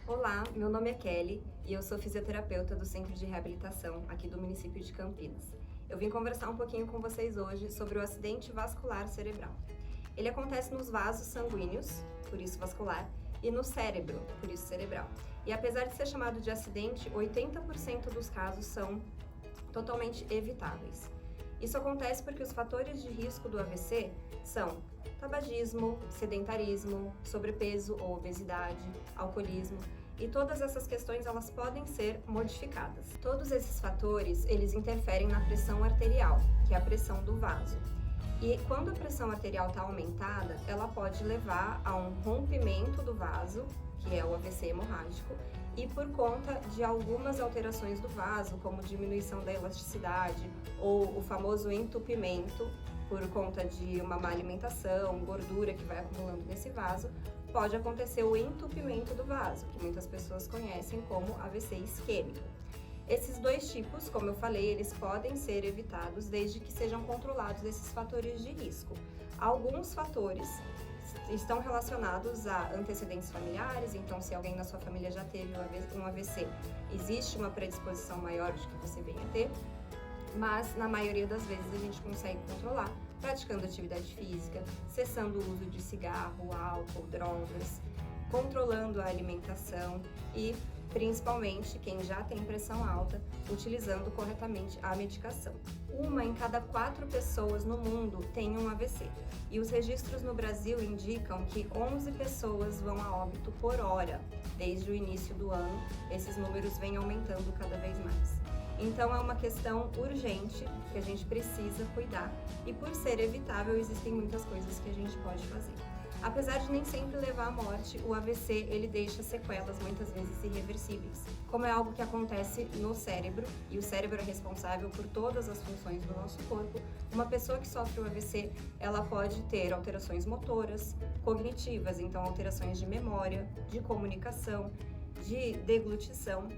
Olá, meu nome é Kelly e eu sou fisioterapeuta do Centro de Reabilitação aqui do município de Campinas. Eu vim conversar um pouquinho com vocês hoje sobre o acidente vascular cerebral. Ele acontece nos vasos sanguíneos, por isso vascular, e no cérebro, por isso cerebral. E apesar de ser chamado de acidente, 80% dos casos são totalmente evitáveis. Isso acontece porque os fatores de risco do AVC são tabagismo, sedentarismo, sobrepeso ou obesidade, alcoolismo, e todas essas questões elas podem ser modificadas. Todos esses fatores, eles interferem na pressão arterial, que é a pressão do vaso. E quando a pressão arterial está aumentada, ela pode levar a um rompimento do vaso, que é o AVC hemorrágico, e por conta de algumas alterações do vaso, como diminuição da elasticidade ou o famoso entupimento, por conta de uma má alimentação, gordura que vai acumulando nesse vaso, pode acontecer o entupimento do vaso, que muitas pessoas conhecem como AVC isquêmico. Esses dois tipos, como eu falei, eles podem ser evitados desde que sejam controlados esses fatores de risco. Alguns fatores estão relacionados a antecedentes familiares, então se alguém na sua família já teve um AVC, existe uma predisposição maior de que você venha a ter, mas na maioria das vezes a gente consegue controlar praticando atividade física, cessando o uso de cigarro, álcool, drogas, controlando a alimentação e principalmente quem já tem pressão alta, utilizando corretamente a medicação. 1 em cada 4 pessoas no mundo tem um AVC e os registros no Brasil indicam que 11 pessoas vão a óbito por hora. Desde o início do ano, esses números vêm aumentando cada vez mais. Então é uma questão urgente que a gente precisa cuidar e por ser evitável existem muitas coisas que a gente pode fazer. Apesar de nem sempre levar à morte, o AVC ele deixa sequelas muitas vezes irreversíveis. Como é algo que acontece no cérebro, e o cérebro é responsável por todas as funções do nosso corpo, uma pessoa que sofre o AVC, ela pode ter alterações motoras, cognitivas, então alterações de memória, de comunicação, de deglutição,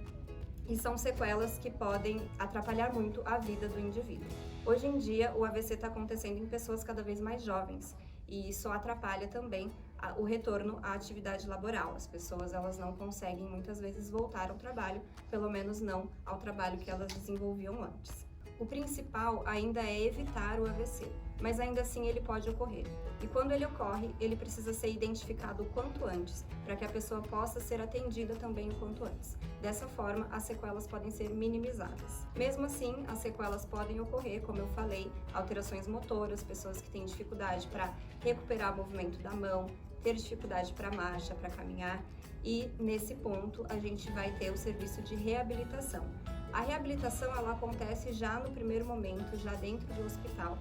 e são sequelas que podem atrapalhar muito a vida do indivíduo. Hoje em dia, o AVC está acontecendo em pessoas cada vez mais jovens, e isso atrapalha também o retorno à atividade laboral. As pessoas elas não conseguem muitas vezes voltar ao trabalho, pelo menos não ao trabalho que elas desenvolviam antes. O principal ainda é evitar o AVC, mas ainda assim ele pode ocorrer. E quando ele ocorre, ele precisa ser identificado o quanto antes, para que a pessoa possa ser atendida também o quanto antes. Dessa forma, as sequelas podem ser minimizadas. Mesmo assim, as sequelas podem ocorrer, como eu falei, alterações motoras, pessoas que têm dificuldade para recuperar o movimento da mão, ter dificuldade para marcha, para caminhar, e nesse ponto a gente vai ter o serviço de reabilitação. A reabilitação ela acontece já no primeiro momento, já dentro do hospital,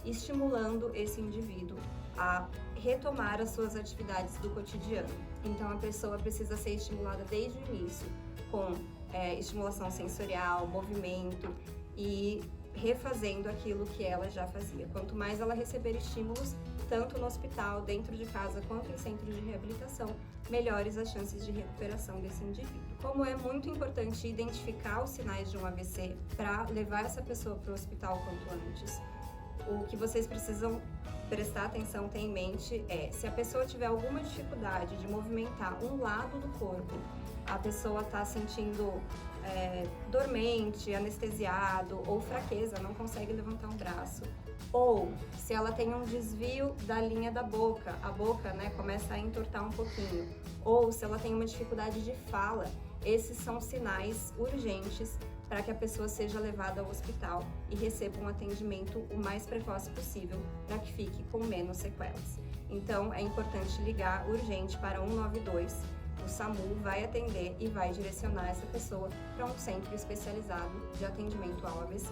estimulando esse indivíduo a retomar as suas atividades do cotidiano. Então a pessoa precisa ser estimulada desde o início, com estimulação sensorial, movimento e refazendo aquilo que ela já fazia. Quanto mais ela receber estímulos, tanto no hospital, dentro de casa, quanto em centros de reabilitação, melhores as chances de recuperação desse indivíduo. Como é muito importante identificar os sinais de um AVC para levar essa pessoa para o hospital quanto antes, o que vocês precisam prestar atenção, ter em mente se a pessoa tiver alguma dificuldade de movimentar um lado do corpo, a pessoa está sentindo dormente, anestesiado ou fraqueza, não consegue levantar um braço, ou se ela tem um desvio da linha da boca, a boca começa a entortar um pouquinho, ou se ela tem uma dificuldade de fala, esses são sinais urgentes para que a pessoa seja levada ao hospital e receba um atendimento o mais precoce possível para que fique com menos sequelas. Então é importante ligar urgente para 192, o SAMU vai atender e vai direcionar essa pessoa para um centro especializado de atendimento ao AVC.